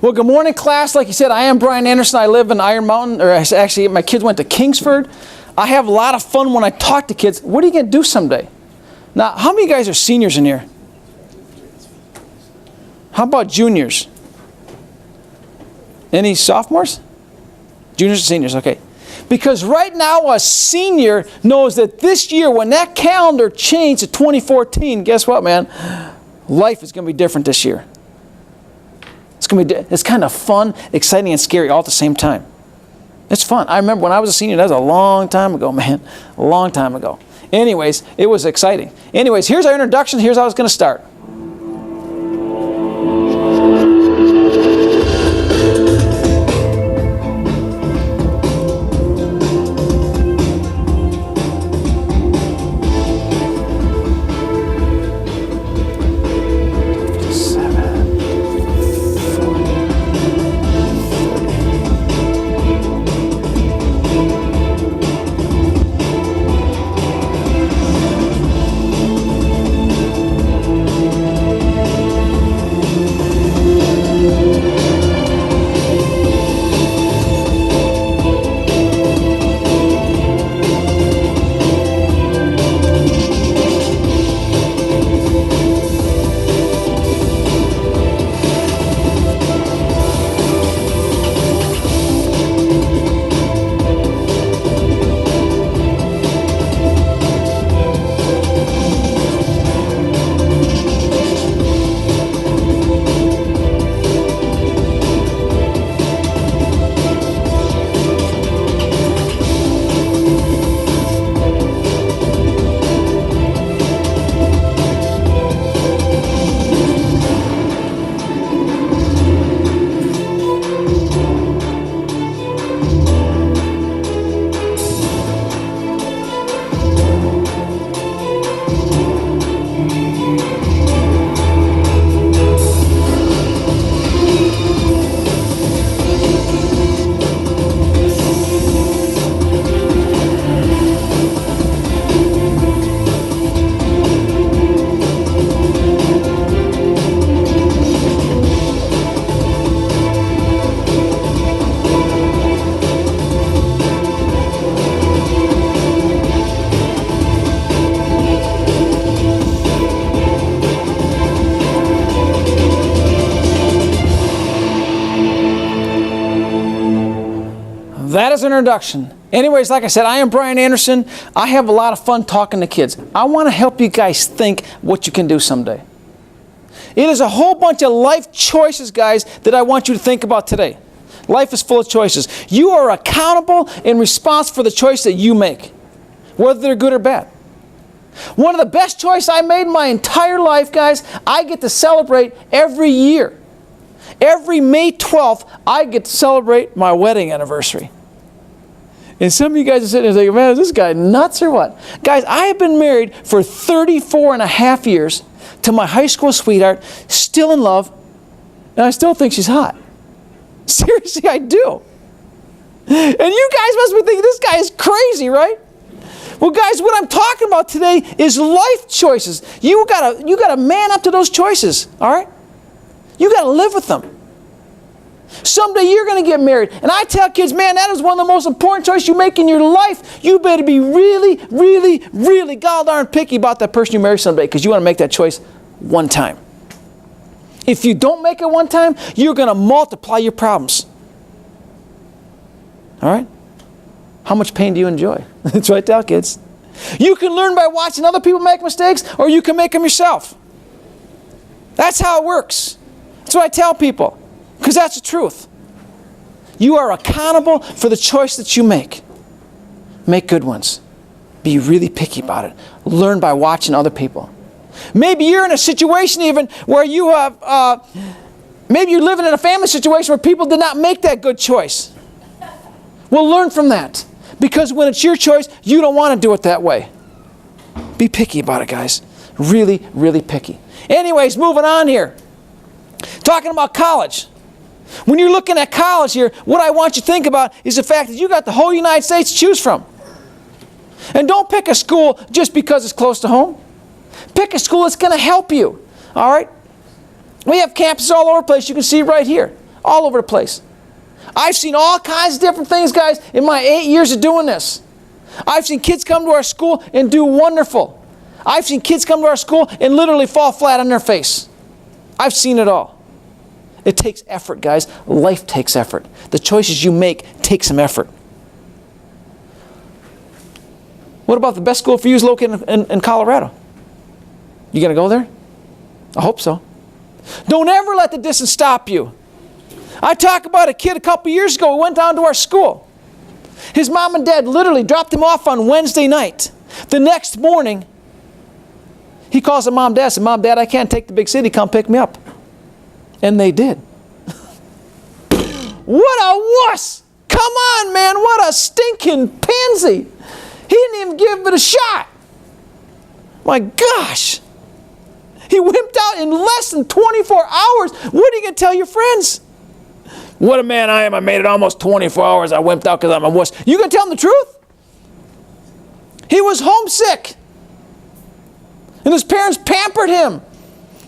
Well, good morning, class. Like you said, I am Brian Anderson. I live in Iron Mountain, or actually, my kids went to Kingsford. I have a lot of fun when I talk to kids. What are you going to do someday? Now, how many of you guys are seniors in here? How about juniors? Any sophomores? Juniors and seniors, okay. Because right now a senior knows that this year, when that calendar changed to 2014, guess what, man? Life is going to be different this year. It's kind of fun, exciting, and scary all at the same time. It's fun. I remember when I was a senior, that was a long time ago, man. A long time ago. Anyways, it was exciting. Anyways, here's our introduction. Here's how it's going to start. That is an introduction. Anyways, like I said, I am Brian Anderson. I have a lot of fun talking to kids. I want to help you guys think what you can do someday. It is a whole bunch of life choices, guys, that I want you to think about today. Life is full of choices. You are accountable and responsible for the choice that you make, whether they're good or bad. One of the best choices I made in my entire life, guys, I get to celebrate every year. Every May 12th, I get to celebrate my wedding anniversary. And some of you guys are sitting there thinking, man, is this guy nuts or what? Guys, I have been married for 34 and a half years to my high school sweetheart, still in love, and I still think she's hot. Seriously, I do. And you guys must be thinking, this guy is crazy, right? Well, guys, what I'm talking about today is life choices. You gotta man up to those choices, all right? You gotta live with them. Someday you're going to get married. And I tell kids, man, that is one of the most important choices you make in your life. You better be really, really, really god darn picky about that person you marry someday, because you want to make that choice one time. If you don't make it one time, you're going to multiply your problems. All right? How much pain do you enjoy? That's what I tell kids. You can learn by watching other people make mistakes, or you can make them yourself. That's how it works. That's what I tell people. Because that's the truth. You are accountable for the choice that you make. Make good ones. Be really picky about it. Learn by watching other people. Maybe you're in a situation even where you have, maybe you're living in a family situation where people did not make that good choice. Well, learn from that. Because when it's your choice, you don't want to do it that way. Be picky about it, guys. Really, really picky. Anyways, moving on here. Talking about college. When you're looking at college here, what I want you to think about is the fact that you got the whole United States to choose from. And don't pick a school just because it's close to home. Pick a school that's going to help you. All right? We have campuses all over the place. You can see right here. All over the place. I've seen all kinds of different things, guys, in my 8 years of doing this. I've seen kids come to our school and do wonderful. I've seen kids come to our school and literally fall flat on their face. I've seen it all. It takes effort, guys. Life takes effort. The choices you make take some effort. What about the best school for you is located in Colorado? You going to go there? I hope so. Don't ever let the distance stop you. I talked about a kid a couple years ago who went down to our school. His mom and dad literally dropped him off on Wednesday night. The next morning, he calls his mom and dad and said, Mom, Dad, I can't take the big city. Come pick me up. And they did. What a wuss! Come on, man. What a stinking pansy. He didn't even give it a shot. My gosh. He wimped out in less than 24 hours. What are you going to tell your friends? What a man I am. I made it almost 24 hours. I wimped out because I'm a wuss. You going to tell them the truth? He was homesick. And his parents pampered him.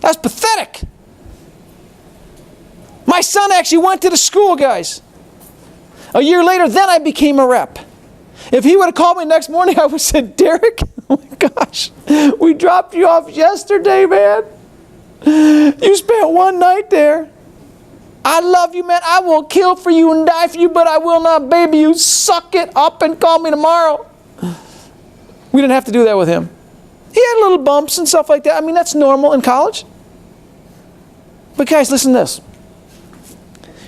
That's pathetic. My son actually went to the school, guys. A year later, then I became a rep. If he would have called me next morning, I would have said, Derek, oh my gosh, we dropped you off yesterday, man. You spent one night there. I love you, man. I will kill for you and die for you, but I will not baby you. Suck it up and call me tomorrow. We didn't have to do that with him. He had little bumps and stuff like that. I mean, that's normal in college. But guys, listen to this.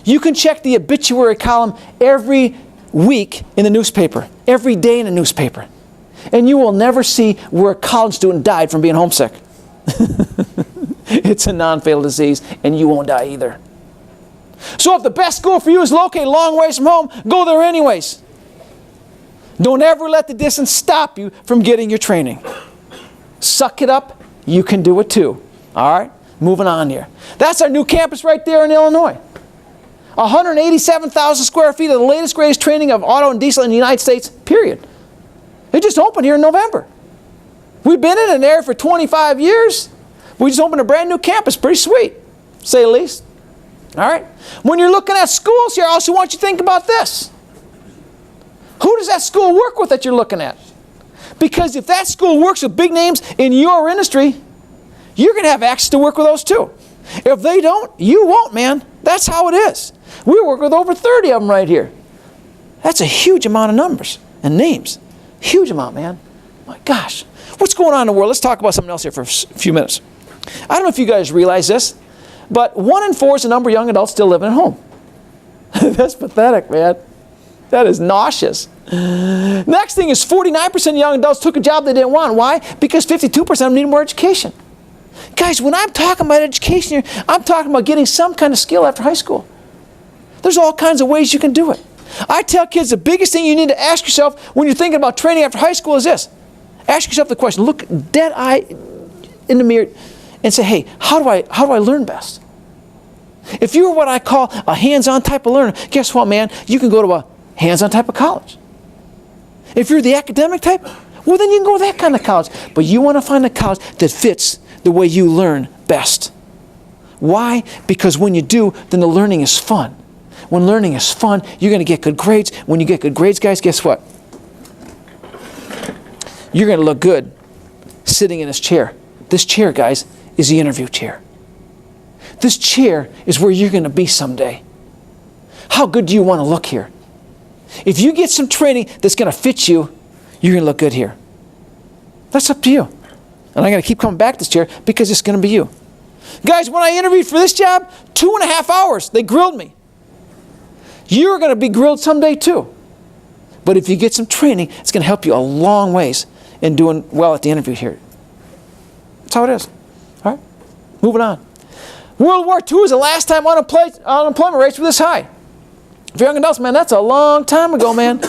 You can check the obituary column every week in the newspaper, every day in the newspaper, and you will never see where a college student died from being homesick. It's a non-fatal disease, and you won't die either. So if the best school for you is located a long ways from home, go there anyways. Don't ever let the distance stop you from getting your training. Suck it up. You can do it too. All right? Moving on here. That's our new campus right there in Illinois. 187,000 square feet of the latest, greatest training of auto and diesel in the United States, period. It just opened here in November. We've been in an area for 25 years. We just opened a brand new campus. Pretty sweet, to say the least. All right? When you're looking at schools here, I also want you to think about this. Who does that school work with that you're looking at? Because if that school works with big names in your industry, you're going to have access to work with those too. If they don't, you won't, man. That's how it is. We work with over 30 of them right here. That's a huge amount of numbers and names. Huge amount, man. My gosh. What's going on in the world? Let's talk about something else here for a few minutes. I don't know if you guys realize this, but 1 in 4 is the number of young adults still living at home. That's pathetic, man. That is nauseous. Next thing is 49% of young adults took a job they didn't want. Why? Because 52% of them need more education. Guys, when I'm talking about education here, I'm talking about getting some kind of skill after high school. There's all kinds of ways you can do it. I tell kids the biggest thing you need to ask yourself when you're thinking about training after high school is this. Ask yourself the question, look dead eye in the mirror and say, hey, how do I learn best? If you're what I call a hands-on type of learner, guess what, man? You can go to a hands-on type of college. If you're the academic type, well, then you can go to that kind of college. But you want to find a college that fits the way you learn best. Why? Because when you do, then the learning is fun. When learning is fun, you're going to get good grades. When you get good grades, guys, guess what? You're going to look good sitting in this chair. This chair, guys, is the interview chair. This chair is where you're going to be someday. How good do you want to look here? If you get some training that's going to fit you, you're going to look good here. That's up to you. And I'm going to keep coming back to this chair because it's going to be you. Guys, when I interviewed for this job, 2.5 hours, they grilled me. You're going to be grilled someday too. But if you get some training, it's going to help you a long ways in doing well at the interview here. That's how it is. All right? Moving on. World War II is the last time unemployment rates were this high. For young adults, man, that's a long time ago, man.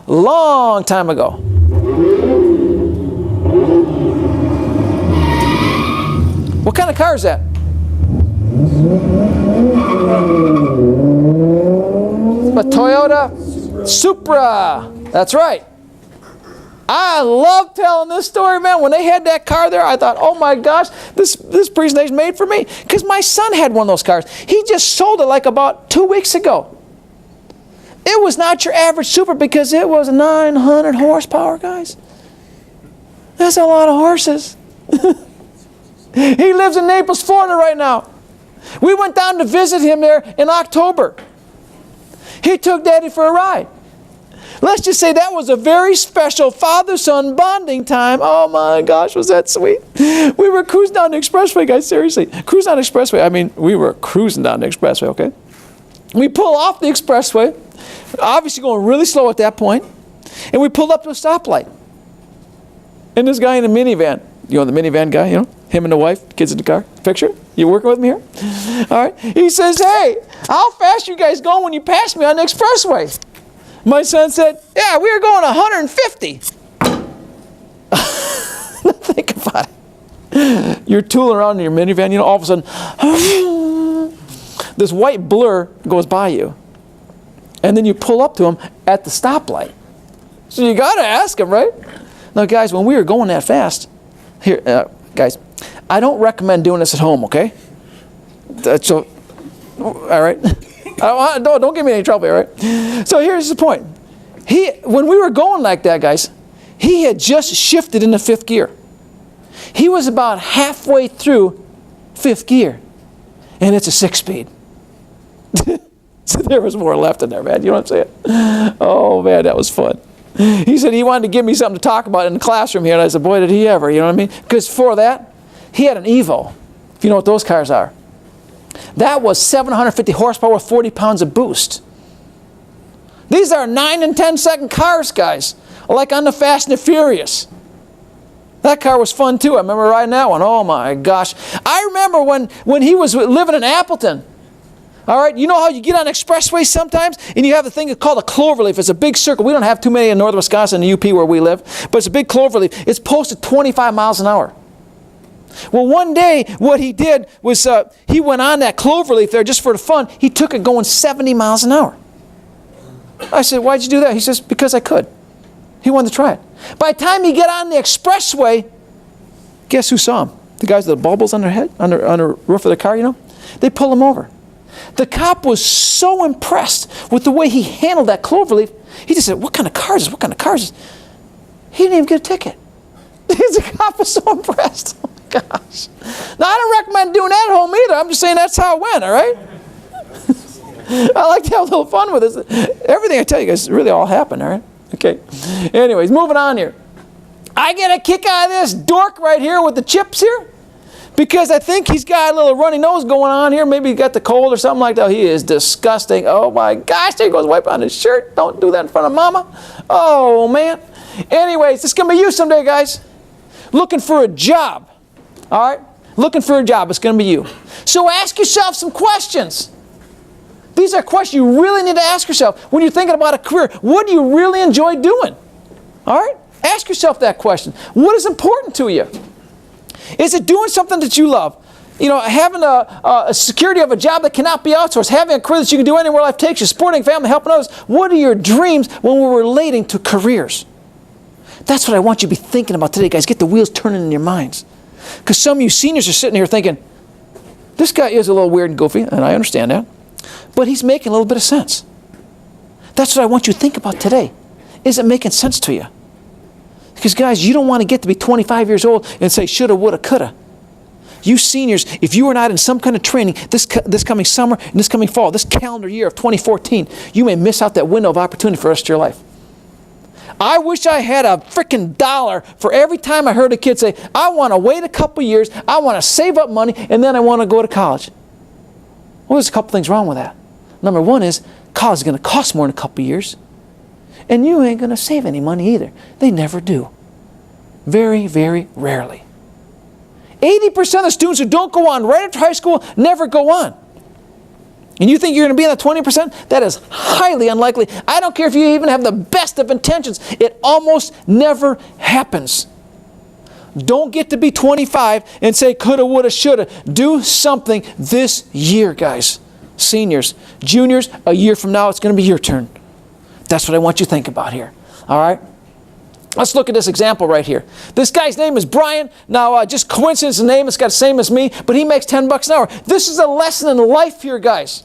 Long time ago. What kind of car is that? A Toyota Supra. That's right. I love telling this story, man. When they had that car there, I thought, oh my gosh, this presentation made for me. Because my son had one of those cars. He just sold it like about 2 weeks ago. It was not your average Supra because it was 900 horsepower, guys. That's a lot of horses. He lives in Naples, Florida right now. We went down to visit him there in October. He took Daddy for a ride. Let's just say that was a very special father-son bonding time. Oh my gosh, was that sweet. We were cruising down the expressway, guys, seriously. Cruising down the expressway. I mean, we were cruising down the expressway, okay? We pull off the expressway, obviously going really slow at that point, and we pulled up to a stoplight. And this guy in a minivan, you know the minivan guy, you know, him and the wife, kids in the car, picture? You working with me here? All right. He says, hey, how fast you guys going when you pass me on the expressway? My son said, yeah, we were going 150. Think about it. You're tooling around in your minivan, you know, all of a sudden, this white blur goes by you. And then you pull up to him at the stoplight. So you got to ask him, right? Now, guys, when we were going that fast, here, guys, I don't recommend doing this at home, okay? So, all right? Don't give me any trouble, all right? So here's the point. When we were going like that, guys, he had just shifted into 5th gear. He was about halfway through 5th gear, and it's a 6-speed. So there was more left in there, man. You know what I'm saying? Oh, man, that was fun. He said he wanted to give me something to talk about in the classroom here, and I said, boy, did he ever, you know what I mean? Because for that, he had an Evo, if you know what those cars are. That was 750 horsepower with 40 pounds of boost. These are 9 and 10 second cars, guys, like on the Fast and the Furious. That car was fun, too. I remember riding that one. Oh, my gosh. I remember when he was living in Appleton. All right, you know how you get on expressways sometimes and you have the thing called a cloverleaf. It's a big circle. We don't have too many in northern Wisconsin and UP where we live, but it's a big cloverleaf. It's posted 25 miles an hour. Well, one day what he did was he went on that cloverleaf there just for the fun. He took it going 70 miles an hour. I said, why'd you do that? He says, because I could. He wanted to try it. By the time he got on the expressway, guess who saw him? The guys with the bubbles on their head, on the roof of the car, you know? They pull him over. The cop was so impressed with the way he handled that cloverleaf, he just said, what kind of car is this? What kind of car is this? He didn't even get a ticket. The cop was so impressed. Oh my gosh. Now, I don't recommend doing that at home either. I'm just saying that's how it went, all right? I like to have a little fun with this. Everything I tell you guys really all happened, all right? Okay. Anyways, moving on here. I get a kick out of this dork right here with the chips here. Because I think he's got a little runny nose going on here. Maybe he got the cold or something like that. He is disgusting. Oh my gosh, there he goes wiping on his shirt. Don't do that in front of mama. Oh man. Anyways, this is going to be you someday, guys. Looking for a job. All right? Looking for a job. It's going to be you. So ask yourself some questions. These are questions you really need to ask yourself when you're thinking about a career. What do you really enjoy doing? All right? Ask yourself that question. What is important to you? Is it doing something that you love? You know, having a security of a job that cannot be outsourced, having a career that you can do anywhere life takes you, supporting family, helping others. What are your dreams when we're relating to careers? That's what I want you to be thinking about today, guys. Get the wheels turning in your minds. Because some of you seniors are sitting here thinking, this guy is a little weird and goofy, and I understand that, but he's making a little bit of sense. That's what I want you to think about today. Is it making sense to you? Because, guys, you don't want to get to be 25 years old and say, shoulda, woulda, coulda. You seniors, if you are not in some kind of training this coming summer and this coming fall, this calendar year of 2014, you may miss out that window of opportunity for the rest of your life. I wish I had a freaking dollar for every time I heard a kid say, I want to wait a couple years, I want to save up money, and then I want to go to college. Well, there's a couple things wrong with that. Number one is, college is going to cost more in a couple years. And you ain't going to save any money either. They never do. Very, very rarely. 80% of the students who don't go on right after high school never go on. And you think you're going to be in that 20%? That is highly unlikely. I don't care if you even have the best of intentions. It almost never happens. Don't get to be 25 and say coulda, woulda, shoulda. Do something this year, guys. Seniors, juniors, a year from now it's going to be your turn. That's what I want you to think about here. All right? Let's look at this example right here. This guy's name is Brian. Now, just coincidence, the name, it's got the same as me, but he makes $10 an hour. This is a lesson in life here, guys.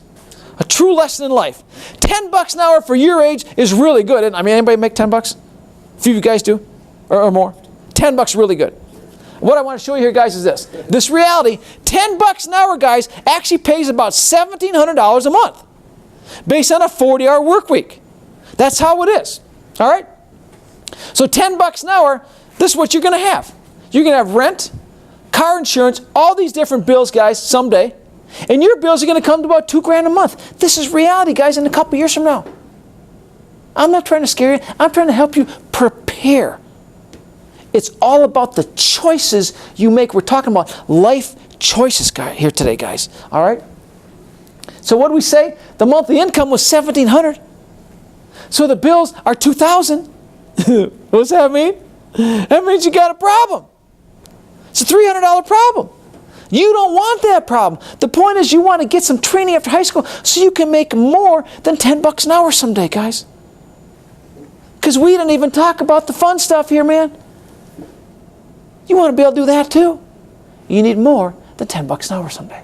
A true lesson in life. $10 an hour for your age is really good. I mean, anybody make $10? A few of you guys do, or more. $10 is really good. What I want to show you here, guys, is this. This reality, $10 an hour, guys, actually pays about $1,700 a month based on a 40-hour work week. That's how it is. All right? So $10 an hour, this is what you're going to have. You're going to have rent, car insurance, all these different bills, guys, someday. And your bills are going to come to about $2,000 a month. This is reality, guys, in a couple years from now. I'm not trying to scare you. I'm trying to help you prepare. It's all about the choices you make. We're talking about life choices here today, guys. All right? So what do we say? The monthly income was $1,700. So the bills are $2,000. What's that mean? That means you got a problem. It's a $300 problem. You don't want that problem. The point is you want to get some training after high school so you can make more than $10 an hour someday, guys. Because we didn't even talk about the fun stuff here, man. You want to be able to do that too. You need more than $10 an hour someday.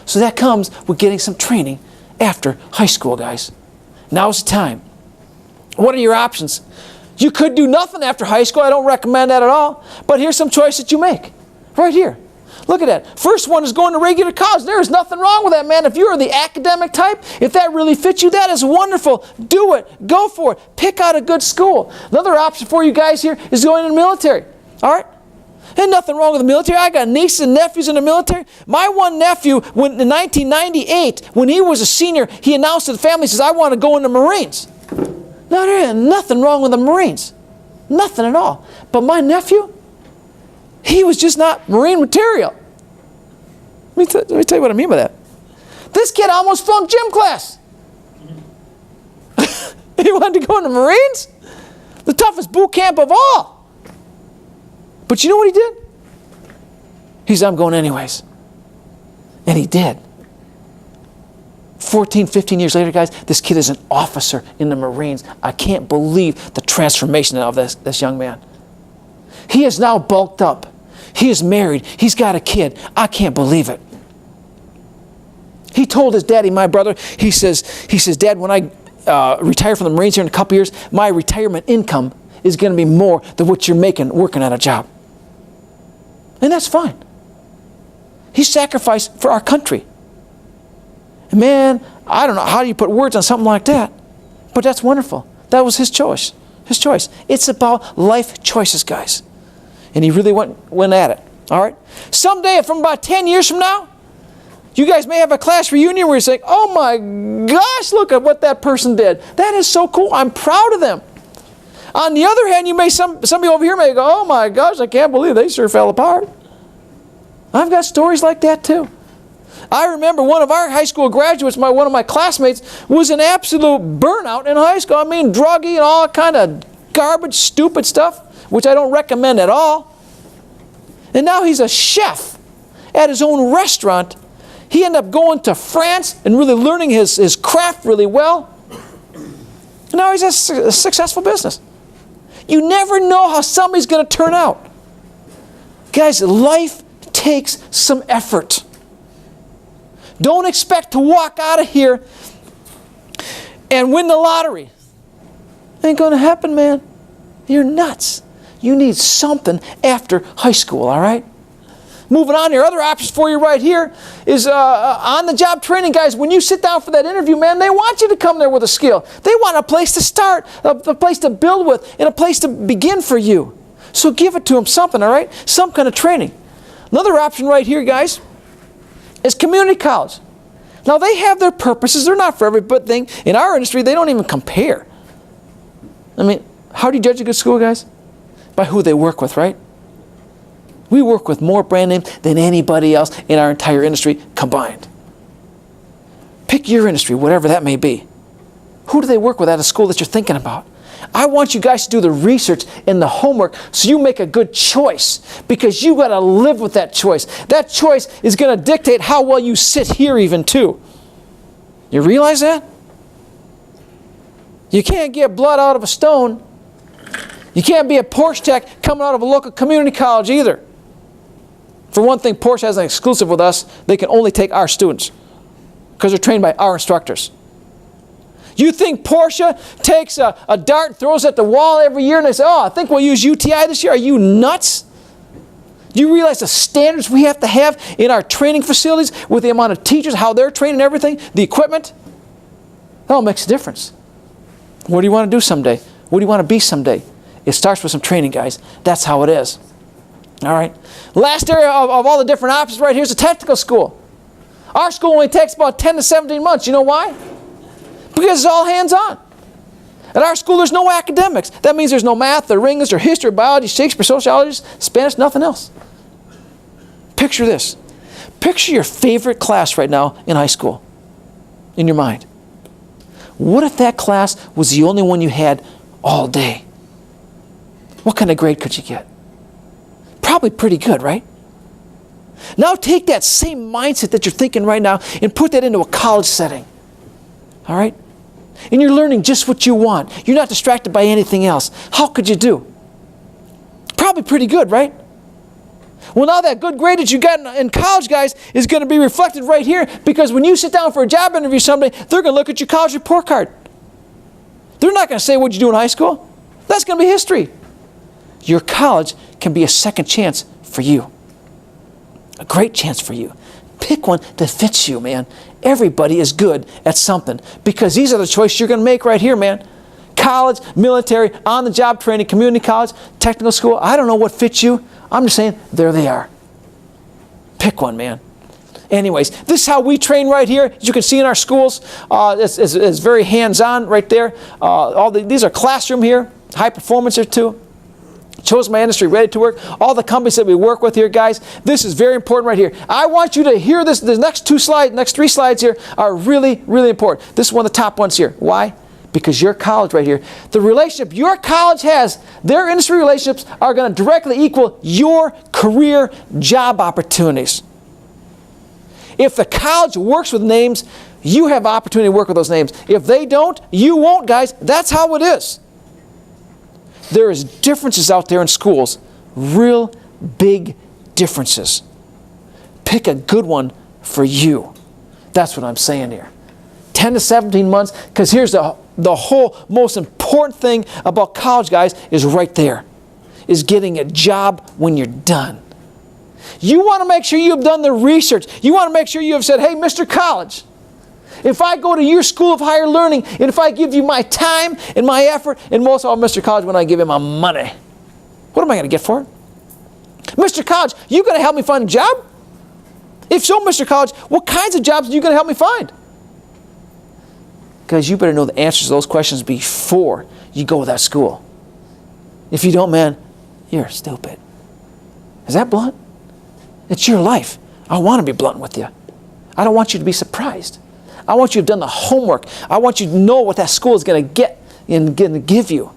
So that comes with getting some training after high school, guys. Now's the time. What are your options? You could do nothing after high school. I don't recommend that at all. But here's some choices that you make. Right here. Look at that. First one is going to regular college. There is nothing wrong with that, man. If you're the academic type, if that really fits you, that is wonderful. Do it. Go for it. Pick out a good school. Another option for you guys here is going in the military. All right? Ain't nothing wrong with the military. I got nieces and nephews in the military. My one nephew, in 1998, when he was a senior, he announced to the family, he says, I want to go in the Marines. No, there ain't nothing wrong with the Marines. Nothing at all. But my nephew, he was just not Marine material. Let me tell you what I mean by that. This kid almost flunked gym class. He wanted to go in the Marines? The toughest boot camp of all. But you know what he did? He said, I'm going anyways. And he did. 14, 15 years later, guys, this kid is an officer in the Marines. I can't believe the transformation of this young man. He is now bulked up. He is married. He's got a kid. I can't believe it. He told his daddy, my brother, he says, Dad, when I retire from the Marines here in a couple years, my retirement income is going to be more than what you're making working at a job. And that's fine. He sacrificed for our country. And man, I don't know how you put words on something like that, but that's wonderful. That was his choice. His choice. It's about life choices, guys. And he really went at it. All right? Someday, from about 10 years from now, you guys may have a class reunion where you're saying, oh my gosh, look at what that person did. That is so cool. I'm proud of them. On the other hand, you may somebody over here may go, oh my gosh, I can't believe they sure fell apart. I've got stories like that too. I remember one of our high school graduates, one of my classmates, was an absolute burnout in high school. I mean, druggy and all kind of garbage, stupid stuff, which I don't recommend at all. And now he's a chef at his own restaurant. He ended up going to France and really learning his craft really well. And now he's a successful business. You never know how somebody's going to turn out. Guys, life takes some effort. Don't expect to walk out of here and win the lottery. Ain't going to happen, man. You're nuts. You need something after high school, all right? Moving on here, other options for you right here is on-the-job training, guys. When you sit down for that interview, man, they want you to come there with a skill. They want a place to start, a place to build with, and a place to begin for you. So give it to them something, all right? Some kind of training. Another option right here, guys, is community college. Now, they have their purposes. They're not for everything. In our industry, they don't even compare. I mean, how do you judge a good school, guys? By who they work with, right? We work with more brand names than anybody else in our entire industry combined. Pick your industry, whatever that may be. Who do they work with at a school that you're thinking about? I want you guys to do the research and the homework so you make a good choice, because you got to live with that choice. That choice is going to dictate how well you sit here even too. You realize that? You can't get blood out of a stone. You can't be a Porsche tech coming out of a local community college either. For one thing, Porsche has an exclusive with us. They can only take our students because they're trained by our instructors. You think Porsche takes a dart and throws it at the wall every year and they say, oh, I think we'll use UTI this year? Are you nuts? Do you realize the standards we have to have in our training facilities with the amount of teachers, how they're training everything, the equipment? That all makes a difference. What do you want to do someday? What do you want to be someday? It starts with some training, guys. That's how it is. All right. Last area of all the different options right here is the technical school. Our school only takes about 10 to 17 months. You know why? Because it's all hands-on. At our school, there's no academics. That means there's no math, or English, or history, or biology, Shakespeare, sociology, Spanish, nothing else. Picture this. Picture your favorite class right now in high school, in your mind. What if that class was the only one you had all day? What kind of grade could you get? Probably pretty good, right? Now take that same mindset that you're thinking right now and put that into a college setting. All right? And you're learning just what you want. You're not distracted by anything else. How could you do? Probably pretty good, right? Well, now that good grade that you got in college, guys, is going to be reflected right here, because when you sit down for a job interview someday, they're going to look at your college report card. They're not going to say what you do in high school. That's going to be history. Your college can be a second chance for you. A great chance for you. Pick one that fits you, man. Everybody is good at something, because these are the choices you're going to make right here, man. College, military, on-the-job training, community college, technical school. I don't know what fits you. I'm just saying, there they are. Pick one, man. Anyways, this is how we train right here. As you can see in our schools, it's very hands-on right there. These are classroom here, high performance here too. Chose my industry, ready to work. All the companies that we work with here, guys, this is very important right here. I want you to hear this. The next three slides here are really, really important. This is one of the top ones here. Why? Because your college right here, the relationship your college has, their industry relationships are going to directly equal your career job opportunities. If the college works with names, you have opportunity to work with those names. If they don't, you won't, guys. That's how it is. There is differences out there in schools, real big differences. Pick a good one for you. That's what I'm saying here. 10 to 17 months, because here's the whole most important thing about college, guys, is right there, is getting a job when you're done. You want to make sure you've done the research. You want to make sure you have said, hey, Mr. College, if I go to your school of higher learning, and if I give you my time and my effort, and most of all, Mr. College, when I give you my money, what am I going to get for it? Mr. College, you going to help me find a job? If so, Mr. College, what kinds of jobs are you going to help me find? Because you better know the answers to those questions before you go to that school. If you don't, man, you're stupid. Is that blunt? It's your life. I want to be blunt with you. I don't want you to be surprised. I want you to have done the homework. I want you to know what that school is going to get and going to give you.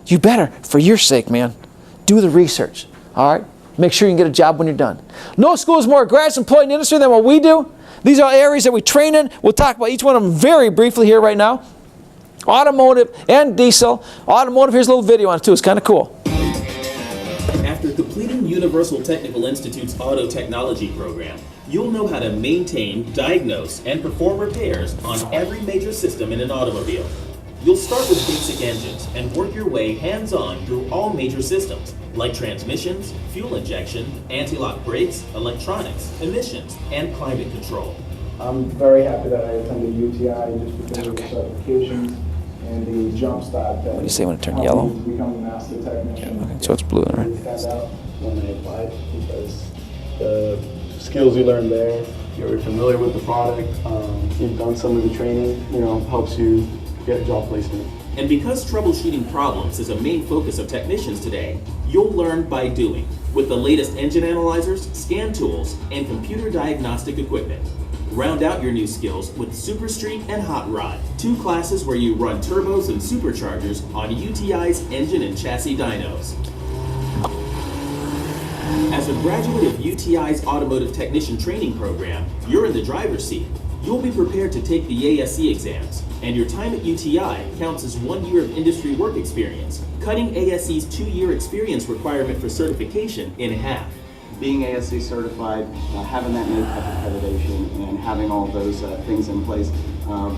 You better, for your sake, man, do the research. All right? Make sure you can get a job when you're done. No school is more graduates employed in the industry than what we do. These are areas that we train in. We'll talk about each one of them very briefly here right now. Automotive and diesel. Automotive, here's a little video on it too. It's kind of cool. After completing Universal Technical Institute's Auto Technology program, you'll know how to maintain, diagnose, and perform repairs on every major system in an automobile. You'll start with basic engines and work your way hands-on through all major systems, like transmissions, fuel injection, anti-lock brakes, electronics, emissions, and climate control. I'm very happy that I attended UTI just because of the certifications and the jump start. What do you say when it turned yellow? Become a master technician. Yeah, okay, so it's blue, all right? Stand out when I applied, because the skills you learn there, you're familiar with the product, you've done some of the training, helps you get a job placement. And because troubleshooting problems is a main focus of technicians today, you'll learn by doing, with the latest engine analyzers, scan tools, and computer diagnostic equipment. Round out your new skills with Super Street and Hot Rod, 2 classes where you run turbos and superchargers on UTI's engine and chassis dynos. As a graduate of UTI's Automotive Technician Training Program, you're in the driver's seat. You'll be prepared to take the ASE exams, and your time at UTI counts as 1 year of industry work experience, cutting ASE's 2-year experience requirement for certification in half. Being ASE certified, having that NAPEP accreditation, and having all those things in place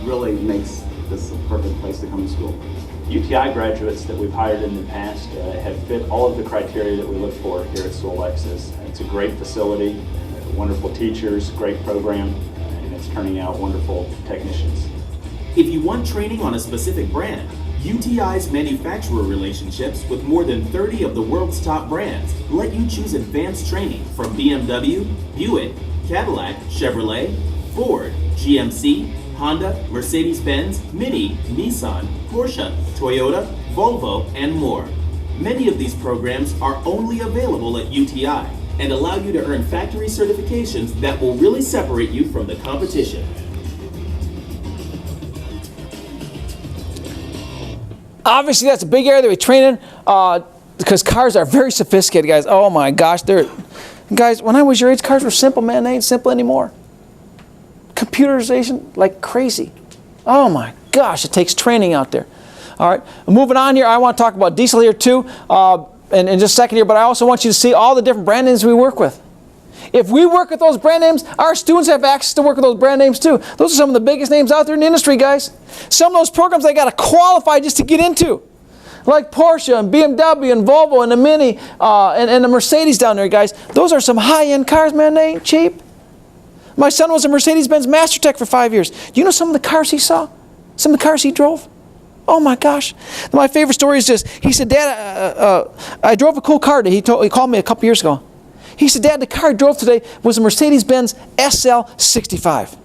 really makes this a perfect place to come to school. UTI graduates that we've hired in the past have fit all of the criteria that we look for here at LUHS. It's a great facility, wonderful teachers, great program, and it's turning out wonderful technicians. If you want training on a specific brand, UTI's manufacturer relationships with more than 30 of the world's top brands let you choose advanced training from BMW, Buick, Cadillac, Chevrolet, Ford, GMC, Honda, Mercedes-Benz, Mini, Nissan, Porsche, Toyota, Volvo, and more. Many of these programs are only available at UTI and allow you to earn factory certifications that will really separate you from the competition. Obviously, that's a big area that we train in because cars are very sophisticated, guys. Oh my gosh, guys, when I was your age, cars were simple, man. They ain't simple anymore. Computerization like crazy. Oh my gosh, it takes training out there. All right, moving on here, I want to talk about diesel here too in just a second here, but I also want you to see all the different brand names we work with. If we work with those brand names, our students have access to work with those brand names too. Those are some of the biggest names out there in the industry, guys. Some of those programs they got to qualify just to get into. Like Porsche and BMW and Volvo and the Mini and the Mercedes down there, guys. Those are some high-end cars, man. They ain't cheap. My son was a Mercedes-Benz Master Tech for 5 years. You know some of the cars he saw? Some of the cars he drove? Oh my gosh. My favorite story is this. He said, Dad, I drove a cool car today. He called me a couple years ago. He said, Dad, the car I drove today was a Mercedes-Benz SL65.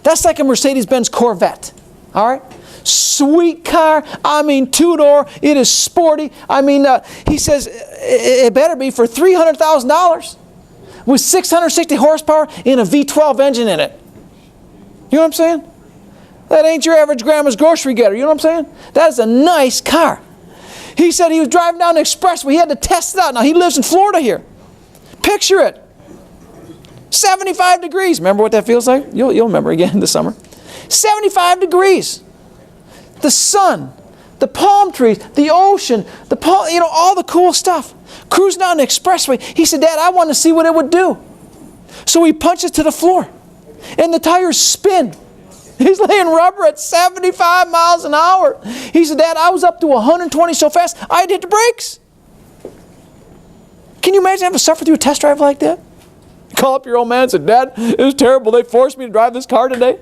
That's like a Mercedes-Benz Corvette. All right? Sweet car. I mean, two-door. It is sporty. I mean, he says, it better be for $300,000 with 660 horsepower and a V12 engine in it. You know what I'm saying? That ain't your average grandma's grocery getter. You know what I'm saying? That is a nice car. He said he was driving down the expressway. He had to test it out. Now, he lives in Florida here. Picture it. 75 degrees. Remember what that feels like? You'll remember again this summer. 75 degrees. The sun, the palm trees, the ocean, all the cool stuff. Cruising down the expressway. He said, Dad, I want to see what it would do. So he punches to the floor. And the tires spin. He's laying rubber at 75 miles an hour. He said, Dad, I was up to 120 so fast, I had to hit the brakes. Can you imagine having to suffer through a test drive like that? Call up your old man and say, Dad, it was terrible. They forced me to drive this car today.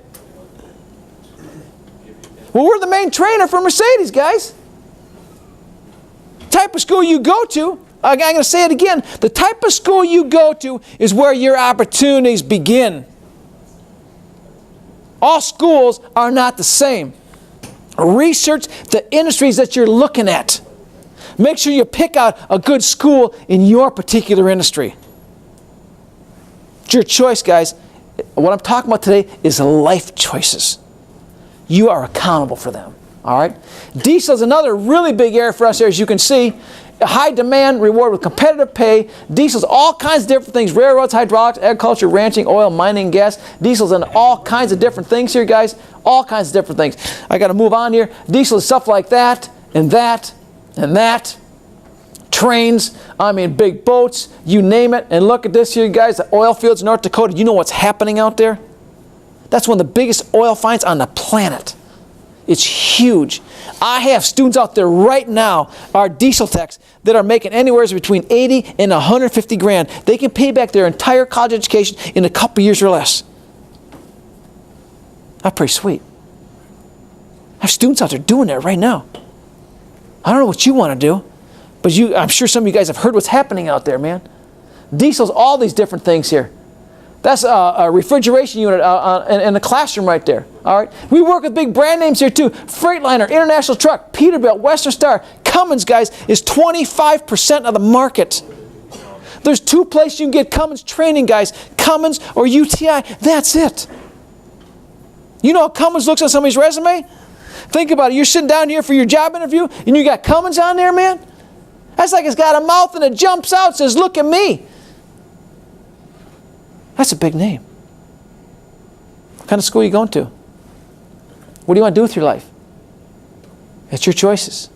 Well, we're the main trainer for Mercedes, guys. The type of school you go to, I'm going to say it again, the type of school you go to is where your opportunities begin. All schools are not the same. Research the industries that you're looking at. Make sure you pick out a good school in your particular industry. It's your choice, guys. What I'm talking about today is life choices. You are accountable for them. All right? Diesel is another really big area for us here, as you can see. High demand, reward with competitive pay. Diesel's all kinds of different things. Railroads, hydraulics, agriculture, ranching, oil, mining, gas. Diesel's in all kinds of different things here, guys. All kinds of different things. I got to move on here. Diesel is stuff like that, and that, and that. Trains, I mean big boats, you name it. And look at this here, guys. The oil fields in North Dakota. You know what's happening out there? That's one of the biggest oil finds on the planet. It's huge. I have students out there right now, our diesel techs, that are making anywhere between 80 and 150 grand. They can pay back their entire college education in a couple years or less. That's pretty sweet. I have students out there doing that right now. I don't know what you want to do, but I'm sure some of you guys have heard what's happening out there, man. Diesel's all these different things here. That's a refrigeration unit in the classroom right there. All right. We work with big brand names here too. Freightliner, International Truck, Peterbilt, Western Star. Cummins, guys, is 25% of the market. There's two places you can get Cummins training, guys. Cummins or UTI. That's it. You know how Cummins looks on somebody's resume? Think about it. You're sitting down here for your job interview and you got Cummins on there, man? That's like it's got a mouth and it jumps out and says, look at me. That's a big name. What kind of school are you going to? What do you want to do with your life? It's your choices.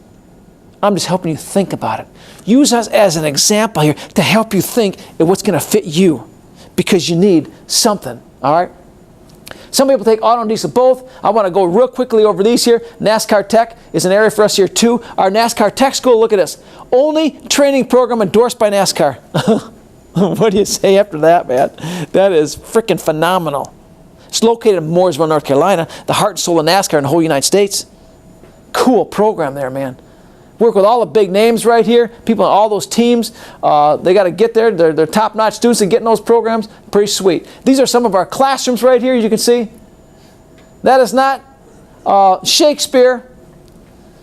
I'm just helping you think about it. Use us as an example here to help you think of what's going to fit you, because you need something, all right? Some people take auto and diesel both. I want to go real quickly over these here. NASCAR Tech is an area for us here too. Our NASCAR Tech School, look at this. Only training program endorsed by NASCAR. What do you say after that, man? That is freaking phenomenal. It's located in Mooresville, North Carolina, the heart and soul of NASCAR in the whole United States. Cool program there, man. Work with all the big names right here. People on all those teams. They got to get there. They're top-notch students and getting those programs. Pretty sweet. These are some of our classrooms right here, you can see. That is not Shakespeare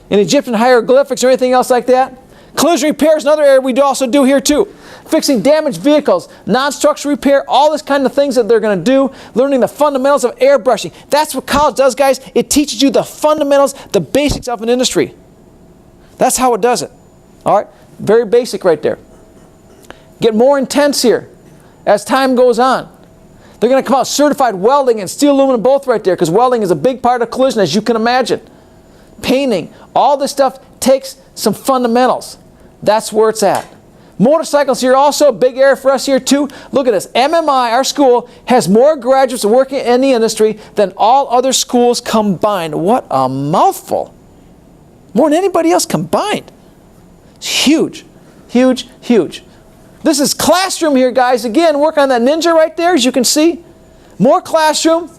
in Egyptian hieroglyphics or anything else like that. Collision repair is another area we also do here too. Fixing damaged vehicles, non-structural repair, all this kind of things that they're going to do. Learning the fundamentals of airbrushing. That's what college does, guys. It teaches you the fundamentals, the basics of an industry. That's how it does it. All right? Very basic right there. Get more intense here as time goes on. They're going to come out certified welding and steel aluminum both right there, because welding is a big part of collision, as you can imagine. Painting, all this stuff takes some fundamentals. That's where it's at. Motorcycles here also, a big area for us here too. Look at this. MMI, our school, has more graduates working in the industry than all other schools combined. What a mouthful. More than anybody else combined. It's huge, huge, huge. This is classroom here, guys. Again, work on that Ninja right there, as you can see. More classroom.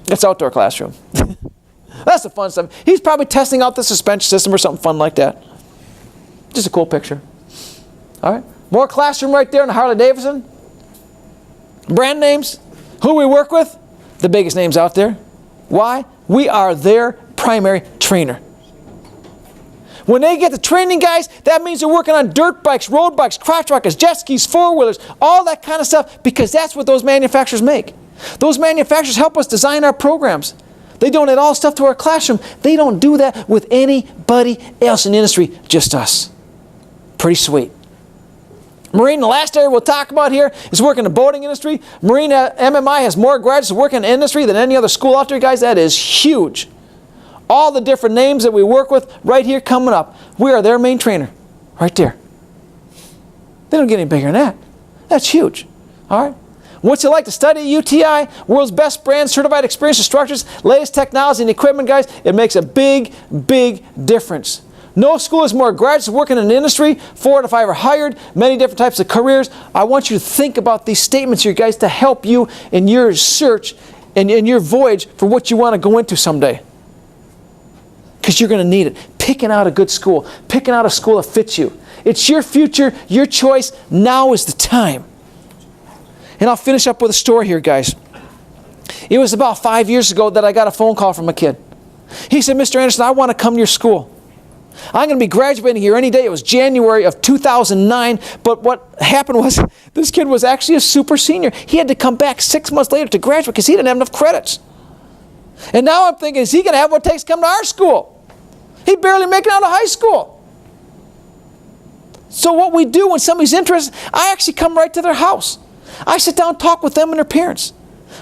It's outdoor classroom. That's the fun stuff. He's probably testing out the suspension system or something fun like that. Just a cool picture. All right. More classroom right there in the Harley Davidson. Brand names. Who we work with? The biggest names out there. Why? We are their primary trainer. When they get the training, guys, that means they're working on dirt bikes, road bikes, crotch rockets, jet skis, four-wheelers, all that kind of stuff, because that's what those manufacturers make. Those manufacturers help us design our programs. They donate all stuff to our classroom. They don't do that with anybody else in the industry, just us. Pretty sweet. Marine, the last area we'll talk about here, is working in the boating industry. Marine MMI has more graduates working in the industry than any other school out there, guys. That is huge. All the different names that we work with right here coming up. We are their main trainer. Right there. They don't get any bigger than that. That's huge. All right? What's it like to study at UTI? World's best brand, certified experienced instructors, latest technology and equipment, guys. It makes a big, big difference. No school has more graduates working in the industry. 4 to 5 are hired. Many different types of careers. I want you to think about these statements here, guys, to help you in your search and in your voyage for what you want to go into someday. Because you're going to need it. Picking out a good school. Picking out a school that fits you. It's your future, your choice. Now is the time. And I'll finish up with a story here, guys. It was about 5 years ago that I got a phone call from a kid. He said, Mr. Anderson, I want to come to your school. I'm going to be graduating here any day. It was January of 2009. But what happened was, this kid was actually a super senior. He had to come back 6 months later to graduate because he didn't have enough credits. And now I'm thinking, is he going to have what it takes to come to our school? He barely making it out of high school. So what we do when somebody's interested, I actually come right to their house. I sit down and talk with them and their parents.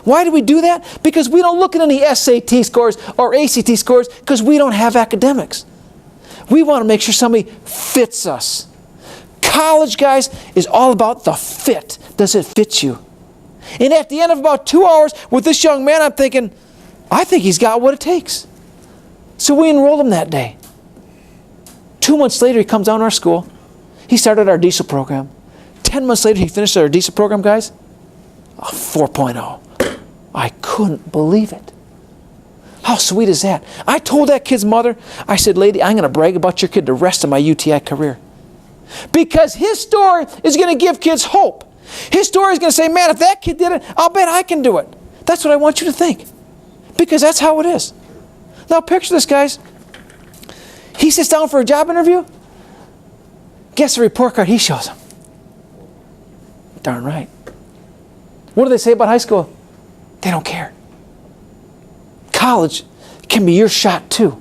Why do we do that? Because we don't look at any SAT scores or ACT scores, because we don't have academics. We want to make sure somebody fits us. College, guys, is all about the fit. Does it fit you? And at the end of about 2 hours with this young man, I'm thinking, I think he's got what it takes. So we enrolled him that day. 2 months later, he comes down to our school. He started our diesel program. 10 months later, he finished our diesel program, guys. A 4.0. I couldn't believe it. How sweet is that? I told that kid's mother, I said, lady, I'm going to brag about your kid the rest of my UTI career. Because his story is going to give kids hope. His story is going to say, man, if that kid did it, I'll bet I can do it. That's what I want you to think. Because that's how it is. Now picture this, guys. He sits down for a job interview. Guess the report card he shows him. Darn right. What do they say about high school? They don't care. College can be your shot too.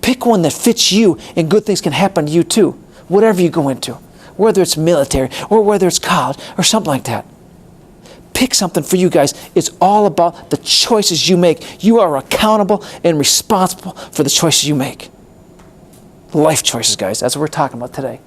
Pick one that fits you, and good things can happen to you too. Whatever you go into, whether it's military or whether it's college or something like that. pick something for you guys. It's all about the choices you make. You are accountable and responsible for the choices you make. Life choices, guys. That's what we're talking about today.